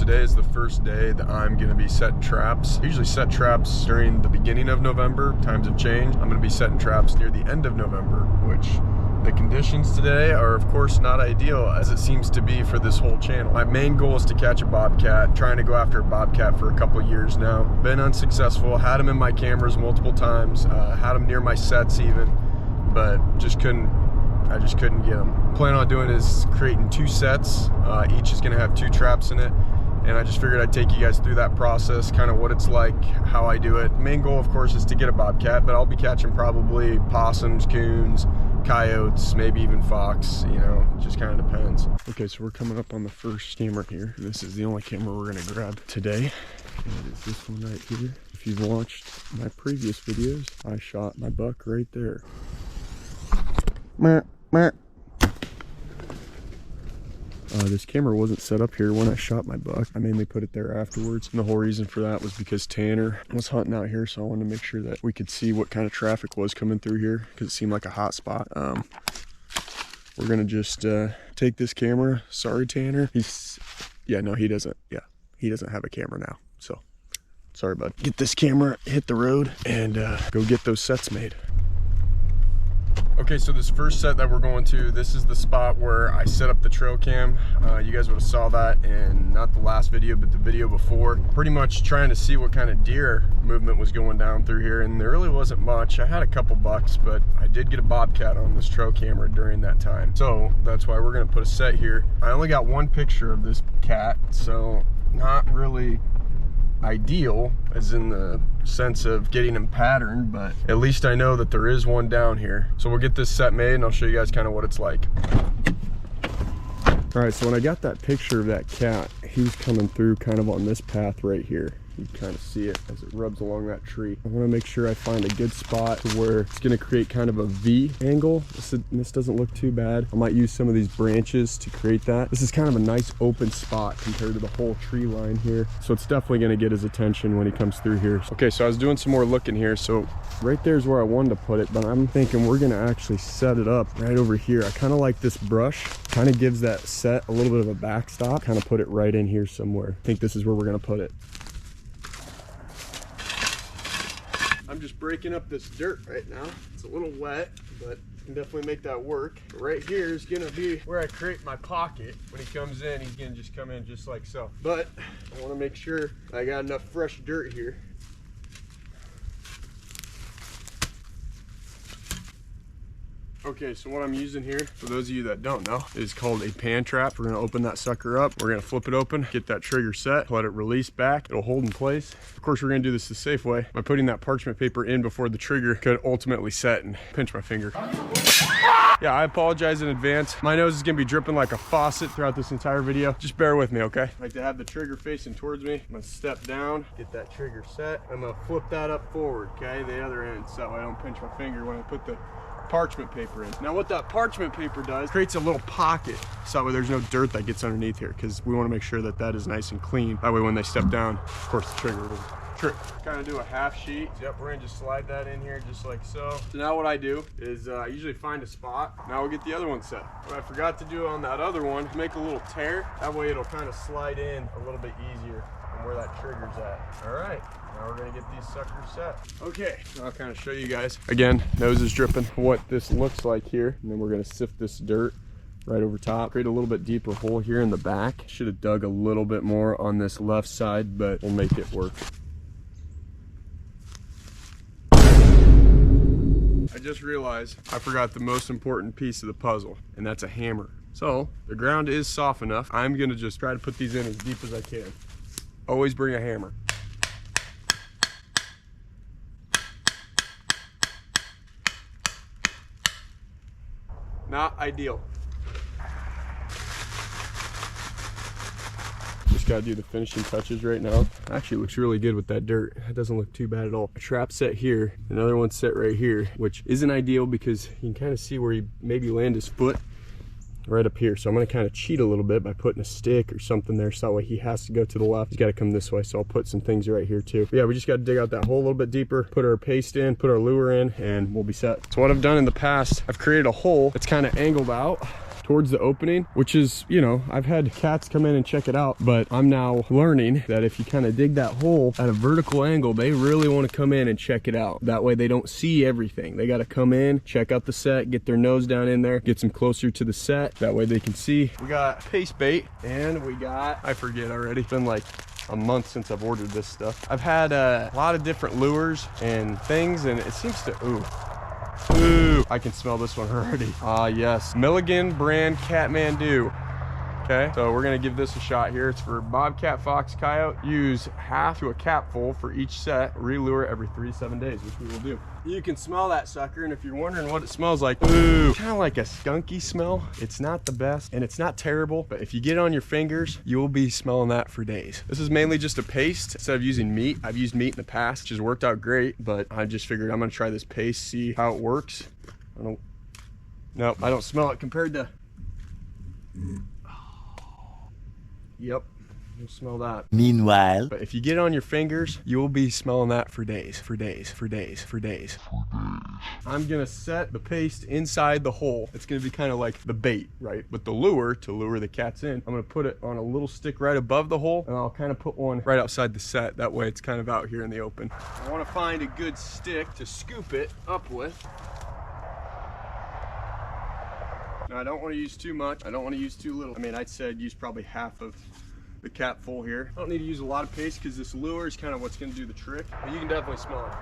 today is the first day that I'm gonna be setting traps. I usually set traps during the beginning of November. Times have changed. I'm gonna be setting traps near the end of November, which the conditions today are of course not ideal, as it seems to be for this whole channel. My main goal is to catch a bobcat. Trying to go after a bobcat for a couple years now. Been unsuccessful, had them in my cameras multiple times, had them near my sets even, but I just couldn't get them. Plan on doing is creating 2 sets. Each is gonna have 2 traps in it. And I just figured I'd take you guys through that process, kind of what it's like, how I do it. Main goal, of course, is to get a bobcat, but I'll be catching probably possums, coons, coyotes, maybe even fox, you know, it just kind of depends. Okay, so we're coming up on the first camera here. This is the only camera we're gonna grab today. And it is this one right here. If you've watched my previous videos, I shot my buck right there. Meh, meh. This camera wasn't set up here when I shot my buck. I mainly put it there afterwards. And the whole reason for that was because Tanner was hunting out here, so I wanted to make sure that we could see what kind of traffic was coming through here, because it seemed like a hot spot. We're gonna just take this camera. Sorry, Tanner. He doesn't have a camera now, so sorry, bud. Get this camera, hit the road, and go get those sets made. Okay, so this first set that we're going to, this is the spot where I set up the trail cam. You guys would have saw that in not the last video, but the video before. Pretty much trying to see what kind of deer movement was going down through here, and there really wasn't much. I had a couple bucks, but I did get a bobcat on this trail camera during that time. So that's why we're gonna put a set here. I only got 1 picture of this cat, so not really ideal as in the sense of getting him patterned, but at least I know that there is one down here. So we'll get this set made and I'll show you guys kind of what it's like. All right, so when I got that picture of that cat, he was coming through kind of on this path right here. You can kind of see it as it rubs along that tree. I want to make sure I find a good spot to where it's going to create kind of a V angle. This doesn't look too bad. I might use some of these branches to create that. This is kind of a nice open spot compared to the whole tree line here. So it's definitely going to get his attention when he comes through here. Okay, so I was doing some more looking here. So right there's where I wanted to put it, but I'm thinking we're going to actually set it up right over here. I kind of like this brush. Kind of gives that set a little bit of a backstop. Kind of put it right in here somewhere. I think this is where we're going to put it. I'm just breaking up this dirt right now. It's a little wet, but I can definitely make that work. Right here is gonna be where I create my pocket. When he comes in, he's gonna just come in just like so. But I wanna make sure I got enough fresh dirt here. Okay, so what I'm using here, for those of you that don't know, is called a pan trap. We're gonna open that sucker up. We're gonna flip it open, get that trigger set, let it release back. It'll hold in place. Of course, we're gonna do this the safe way by putting that parchment paper in before the trigger could ultimately set and pinch my finger. Yeah, I apologize in advance. My nose is gonna be dripping like a faucet throughout this entire video. Just bear with me, okay? I like to have the trigger facing towards me. I'm gonna step down, get that trigger set. I'm gonna flip that up forward, okay? The other end, so that way I don't pinch my finger when I put the parchment paper in. Now what that parchment paper does, creates a little pocket so that way there's no dirt that gets underneath here, because we want to make sure that that is nice and clean. That way when they step down, of course the trigger will trip. Kind of do a half sheet. Yep, we're gonna just slide that in here just like so. So now what I do is I usually find a spot. Now we'll get the other one set. What I forgot to do on that other one, make a little tear. That way it'll kind of slide in a little bit easier from where that trigger's at. All right. Now we're gonna get these suckers set. Okay, so I'll kind of show you guys. Again, nose is dripping. What this looks like here, and then we're gonna sift this dirt right over top. Create a little bit deeper hole here in the back. Should have dug a little bit more on this left side, but we'll make it work. I just realized I forgot the most important piece of the puzzle, and that's a hammer. So the ground is soft enough. I'm gonna just try to put these in as deep as I can. Always bring a hammer. Not ideal. Just gotta do the finishing touches right now. Actually looks really good with that dirt. It doesn't look too bad at all. A trap set here, another one set right here, which isn't ideal because you can kind of see where he maybe land his foot right up here. So I'm gonna kind of cheat a little bit by putting a stick or something there so that way he has to go to the left. He's gotta come this way, so I'll put some things right here too. But yeah, we just gotta dig out that hole a little bit deeper, put our paste in, put our lure in, and we'll be set. So what I've done in the past, I've created a hole that's kind of angled out towards the opening, which is, you know, I've had cats come in and check it out, but I'm now learning that if you kind of dig that hole at a vertical angle, they really want to come in and check it out. That way they don't see everything. They got to come in, check out the set, get their nose down in there, get them closer to the set. That way they can see. We got paste bait, and we got, I forget already. It's been like a month since I've ordered this stuff. I've had a lot of different lures and things, and it seems to, ooh, I can smell this one already. Ah, yes, Milligan brand Catmandu. Okay, so we're gonna give this a shot here. It's for bobcat, fox, coyote. Use half to a capful for each set. Relure every 3 to 7 days, which we will do. You can smell that sucker, and if you're wondering what it smells like, ooh, kind of like a skunky smell. It's not the best, and it's not terrible, but if you get it on your fingers, you will be smelling that for days. This is mainly just a paste instead of using meat. I've used meat in the past, which has worked out great, but I just figured I'm gonna try this paste, see how it works. Nope, I don't smell it compared to. Yep, you'll smell that. Meanwhile, but if you get it on your fingers, you will be smelling that for days, for days, for days, for days. I'm gonna set the paste inside the hole. It's gonna be kind of like the bait, right? With the lure, to lure the cats in, I'm gonna put it on a little stick right above the hole, and I'll kind of put one right outside the set. That way it's kind of out here in the open. I wanna find a good stick to scoop it up with. Now, I don't want to use too much. I don't want to use too little. I mean, I'd say I'd use probably half of the cap full here. I don't need to use a lot of paste because this lure is kind of what's going to do the trick. But you can definitely smell it.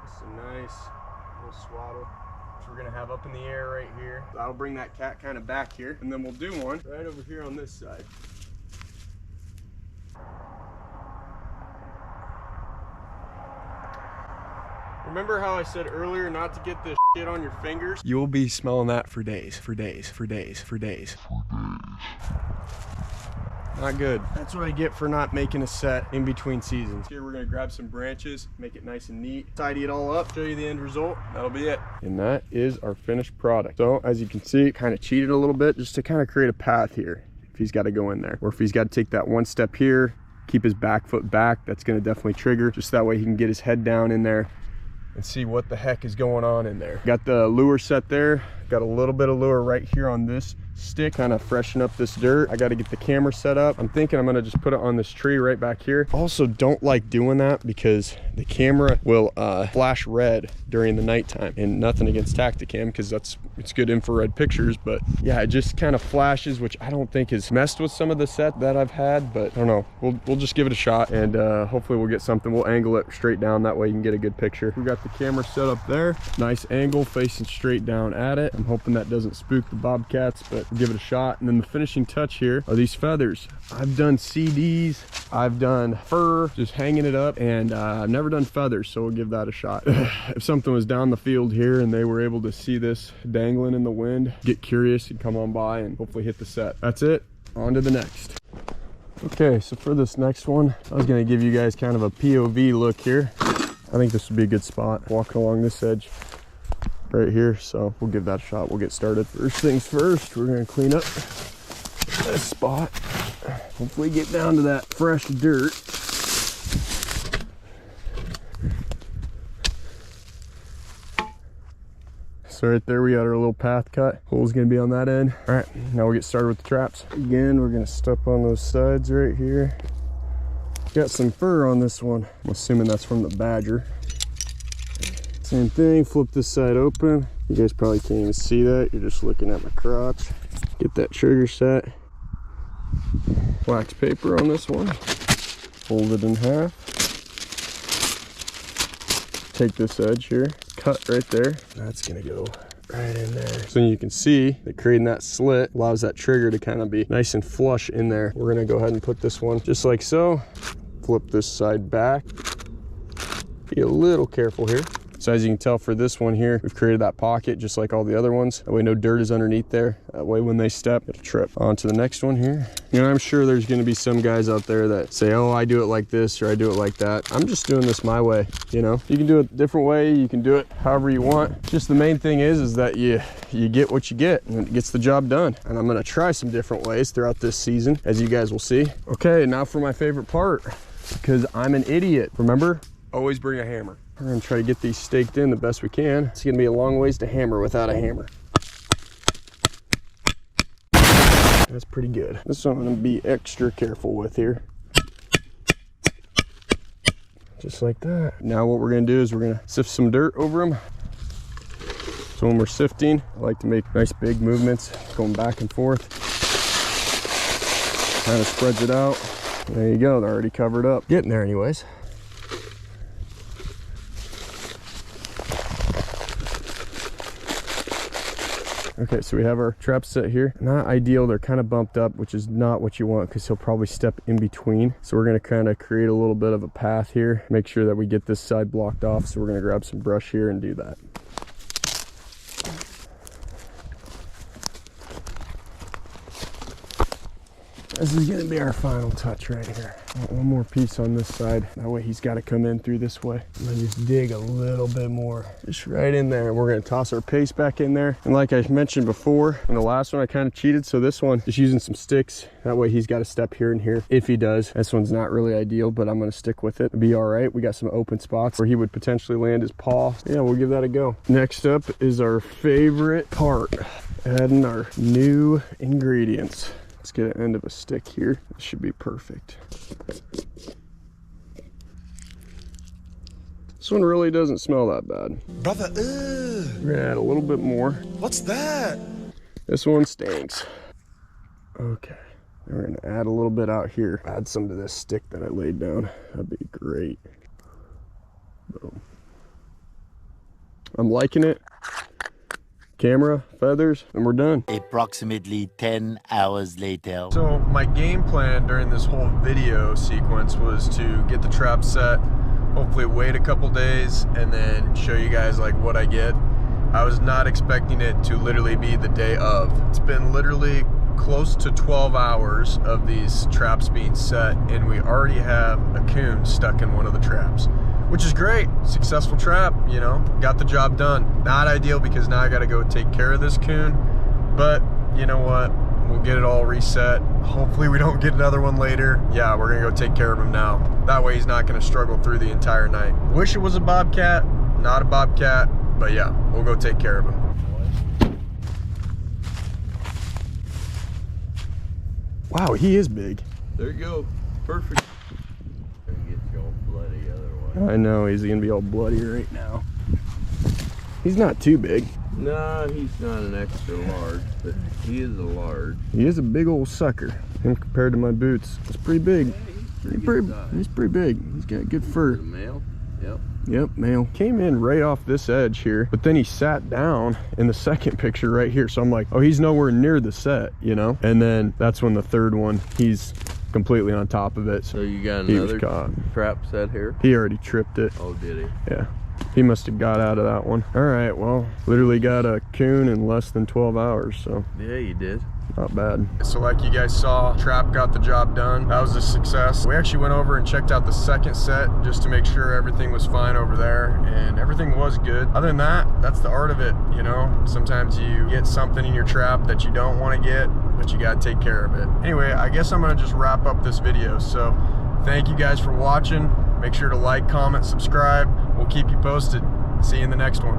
It's a nice little swaddle, which we're going to have up in the air right here. That'll bring that cat kind of back here. And then we'll do one right over here on this side. Remember how I said earlier not to get this shit on your fingers? You'll be smelling that for days, for days, for days, for days. Not good. That's what I get for not making a set in between seasons. Here we're gonna grab some branches, make it nice and neat, tidy it all up, show you the end result. That'll be it. And that is our finished product. So as you can see, kind of cheated a little bit just to kind of create a path here if he's got to go in there. Or if he's got to take that one step here, keep his back foot back, that's gonna definitely trigger. Just that way he can get his head down in there and see what the heck is going on in there. Got the lure set there. Got a little bit of lure right here on this stick, kind of freshen up this dirt. I got to get the camera set up. I'm thinking I'm gonna just put it on this tree right back here. Also don't like doing that because the camera will flash red during the nighttime, and nothing against Tacticam because it's good infrared pictures, but yeah, it just kind of flashes, which I don't think has messed with some of the set that I've had, but I don't know. We'll just give it a shot, and hopefully we'll get something. We'll angle it straight down, that way you can get a good picture. We got the camera set up there, nice angle facing straight down at it. I'm hoping that doesn't spook the bobcats, but we'll give it a shot. And then the finishing touch here are these feathers. I've done CDs, I've done fur, just hanging it up, and I've never done feathers, so we'll give that a shot. If something was down the field here and they were able to see this dangling in the wind, get curious and come on by and hopefully hit the set. That's it, on to the next. Okay, so for this next one, I was gonna give you guys kind of a POV look here. I think this would be a good spot, walking along this edge right here, so we'll give that a shot. We'll get started. First things first, we're gonna clean up this spot. Hopefully get down to that fresh dirt. So right there we got our little path cut. Hole's gonna be on that end. All right, now we'll get started with the traps. Again, we're gonna step on those sides right here. Got some fur on this one. I'm assuming that's from the badger. Same thing, flip this side open. You guys probably can't even see that. You're just looking at my crotch. Get that trigger set. Wax paper on this one. Fold it in half. Take this edge here, cut right there. That's gonna go right in there. So you can see that creating that slit allows that trigger to kind of be nice and flush in there. We're gonna go ahead and put this one just like so. Flip this side back. Be a little careful here. So as you can tell for this one here, we've created that pocket just like all the other ones. That way no dirt is underneath there. That way when they step, it'll trip. On to the next one here. You know, I'm sure there's gonna be some guys out there that say, oh, I do it like this or I do it like that. I'm just doing this my way, you know? You can do it a different way, you can do it however you want. Just the main thing is that you get what you get and it gets the job done. And I'm gonna try some different ways throughout this season, as you guys will see. Okay, now for my favorite part, because I'm an idiot. Remember, always bring a hammer. We're gonna try to get these staked in the best we can. It's gonna be a long ways to hammer without a hammer. That's pretty good. This one I'm gonna be extra careful with here. Just like that. Now what we're gonna do is we're gonna sift some dirt over them. So when we're sifting, I like to make nice big movements, going back and forth. Kind of spreads it out. There you go, they're already covered up. Getting there anyways. Okay, so we have our trap set here. Not ideal, they're kind of bumped up, which is not what you want because he'll probably step in between. So we're gonna kind of create a little bit of a path here, make sure that we get this side blocked off. So we're gonna grab some brush here and do that. This is gonna be our final touch right here. One more piece on this side. That way he's gotta come in through this way. And then just dig a little bit more. Just right in there. We're gonna toss our paste back in there. And like I mentioned before, in the last one I kind of cheated. So this one, just using some sticks. That way he's gotta step here and here. If he does, this one's not really ideal, but I'm gonna stick with it. It'll be all right. We got some open spots where he would potentially land his paw. Yeah, we'll give that a go. Next up is our favorite part. Adding our new ingredients. Let's get an end of a stick here. This should be perfect. This one really doesn't smell that bad. Brother, We're gonna add a little bit more. what's that? This one stinks. Okay, we're gonna add a little bit out here. Add some to this stick that I laid down. That'd be great. Boom. I'm liking it. Camera, feathers, and we're done. Approximately 10 hours later. So my game plan during this whole video sequence was to get the trap set, hopefully wait a couple days, and then show you guys like what I get. I was not expecting it to literally be the day of. It's been literally close to 12 hours of these traps being set, and we already have a coon stuck in one of the traps, which is great. Successful trap, you know, got the job done. Not ideal because now I gotta go take care of this coon, but you know what? We'll get it all reset. Hopefully we don't get another one later. Yeah, we're gonna go take care of him now. That way he's not gonna struggle through the entire night. Wish it was a bobcat, not a bobcat, but yeah, we'll go take care of him. Wow, he is big. There you go. Perfect. Gonna get you all bloody otherwise. I know, he's gonna be all bloody right now. He's not too big. No, he's not an extra large, but he is a large. He is a big old sucker. Him compared to my boots, it's pretty big. He's pretty big. He's got good fur. The male? Yep. Yep, male. Came in right off this edge here, but then he sat down in the second picture right here. So I'm like, oh, he's nowhere near the set, you know? And then that's when the third one, he's completely on top of it. So you got he was another caught. trap set here? He already tripped it. Oh, did he? Yeah. He must have got out of that one. All right, well, literally got a coon in less than 12 hours, so. Yeah, you did. Not bad. So like you guys saw, trap got the job done. That was a success. We actually went over and checked out the second set just to make sure everything was fine over there, and everything was good. Other than that, that's the art of it, you know? Sometimes you get something in your trap that you don't want to get, but you gotta take care of it. Anyway, I guess I'm gonna just wrap up this video. So thank you guys for watching. Make sure to like, comment, subscribe. We'll keep you posted. See you in the next one.